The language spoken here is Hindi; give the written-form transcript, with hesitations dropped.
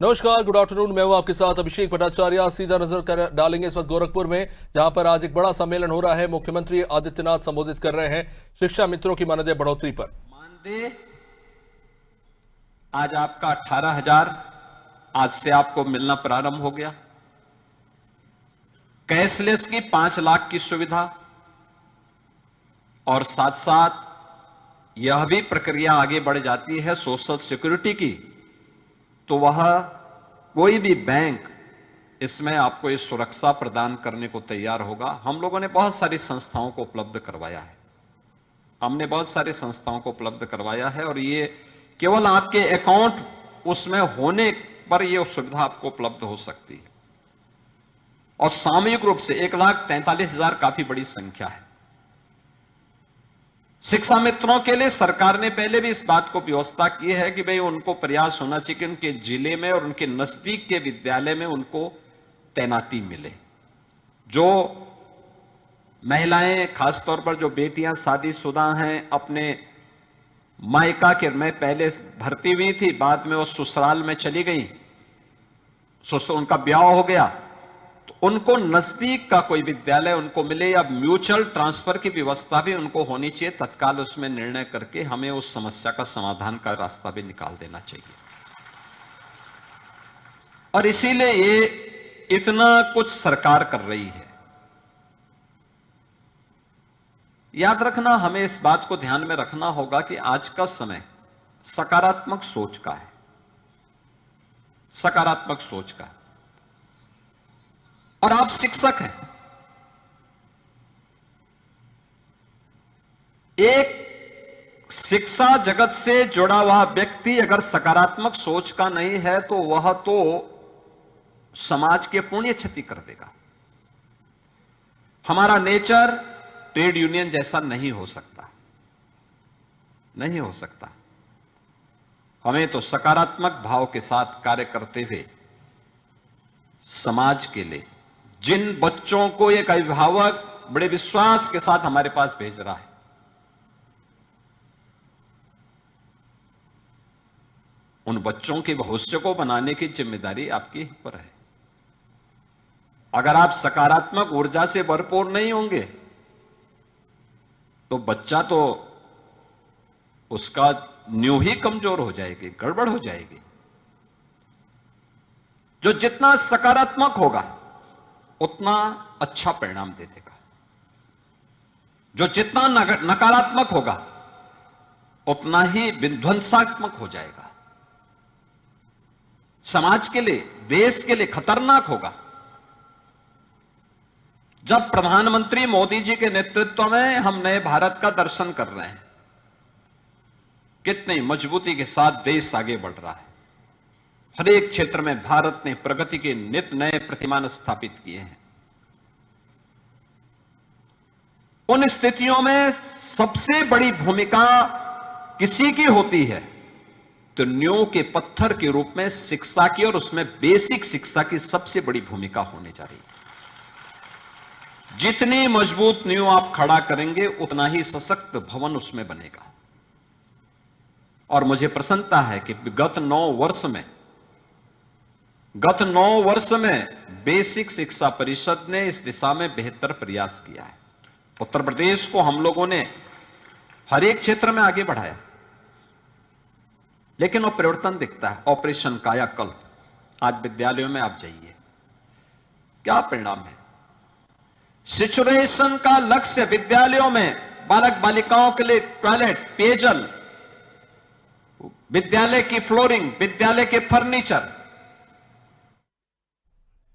नमस्कार, गुड आफ्टरनून। मैं हूं आपके साथ अभिषेक भट्टाचार्य। सीधा नजर डालेंगे इस वक्त गोरखपुर में, जहां पर आज एक बड़ा सम्मेलन हो रहा है। मुख्यमंत्री आदित्यनाथ संबोधित कर रहे हैं शिक्षा मित्रों की मानदेय बढ़ोतरी पर। मानदेय आज आपका 18,000 आज से आपको मिलना प्रारंभ हो गया। कैशलेस की 5 लाख की सुविधा और साथ साथ यह भी प्रक्रिया आगे बढ़ जाती है सोशल सिक्योरिटी की, तो वह कोई भी बैंक इसमें आपको इस सुरक्षा प्रदान करने को तैयार होगा। हम लोगों ने बहुत सारी संस्थाओं को उपलब्ध करवाया है, और ये केवल आपके अकाउंट उसमें होने पर यह सुविधा आपको उपलब्ध हो सकती है। और सामूहिक रूप से 1,43,000 काफी बड़ी संख्या है। शिक्षा मित्रों के लिए सरकार ने पहले भी इस बात को व्यवस्था की है कि भाई उनको प्रयास होना चाहिए कि उनके जिले में और उनके नजदीक के विद्यालय में उनको तैनाती मिले। जो महिलाएं, खासतौर पर जो बेटियां शादीशुदा हैं, अपने मायका के में पहले भर्ती हुई थी, बाद में वो ससुराल में चली गई, उनका ब्याह हो गया, तो उनको नजदीक का कोई विद्यालय उनको मिले, या म्यूचुअल ट्रांसफर की व्यवस्था भी उनको होनी चाहिए। तत्काल उसमें निर्णय करके हमें उस समस्या का समाधान का रास्ता भी निकाल देना चाहिए। और इसीलिए ये इतना कुछ सरकार कर रही है। याद रखना, हमें इस बात को ध्यान में रखना होगा कि आज का समय सकारात्मक सोच का है, सकारात्मक सोच का। और आप शिक्षक हैं। एक शिक्षा जगत से जुड़ा हुआ व्यक्ति अगर सकारात्मक सोच का नहीं है तो वह तो समाज के पुण्य क्षति कर देगा। हमारा नेचर ट्रेड यूनियन जैसा नहीं हो सकता, नहीं हो सकता। हमें तो सकारात्मक भाव के साथ कार्य करते हुए समाज के लिए, जिन बच्चों को एक अभिभावक बड़े विश्वास के साथ हमारे पास भेज रहा है, उन बच्चों के भविष्य को बनाने की जिम्मेदारी आपकी पर है। अगर आप सकारात्मक ऊर्जा से भरपूर नहीं होंगे तो बच्चा तो उसका न्यू ही कमजोर हो जाएगी, गड़बड़ हो जाएगी। जो जितना सकारात्मक होगा उतना अच्छा परिणाम दे देगा, जो जितना नकारात्मक होगा उतना ही विध्वंसात्मक हो जाएगा, समाज के लिए, देश के लिए खतरनाक होगा। जब प्रधानमंत्री मोदी जी के नेतृत्व में हम नए भारत का दर्शन कर रहे हैं, कितनी मजबूती के साथ देश आगे बढ़ रहा है। हर एक क्षेत्र में भारत ने प्रगति के नित नए प्रतिमान स्थापित किए हैं। उन स्थितियों में सबसे बड़ी भूमिका किसी की होती है तो नींव के पत्थर के रूप में शिक्षा की, और उसमें बेसिक शिक्षा की सबसे बड़ी भूमिका होने जा रही है। जितनी मजबूत नींव आप खड़ा करेंगे उतना ही सशक्त भवन उसमें बनेगा। और मुझे प्रसन्नता है कि गत 9 वर्ष में बेसिक शिक्षा परिषद ने इस दिशा में बेहतर प्रयास किया है। उत्तर प्रदेश को हम लोगों ने हर एक क्षेत्र में आगे बढ़ाया, लेकिन वो परिवर्तन दिखता है। ऑपरेशन कायाकल्प, आज विद्यालयों में आप जाइए, क्या परिणाम है। सिचुएशन का लक्ष्य विद्यालयों में बालक बालिकाओं के लिए टॉयलेट, पेयजल, विद्यालय की फ्लोरिंग, विद्यालय के फर्नीचर,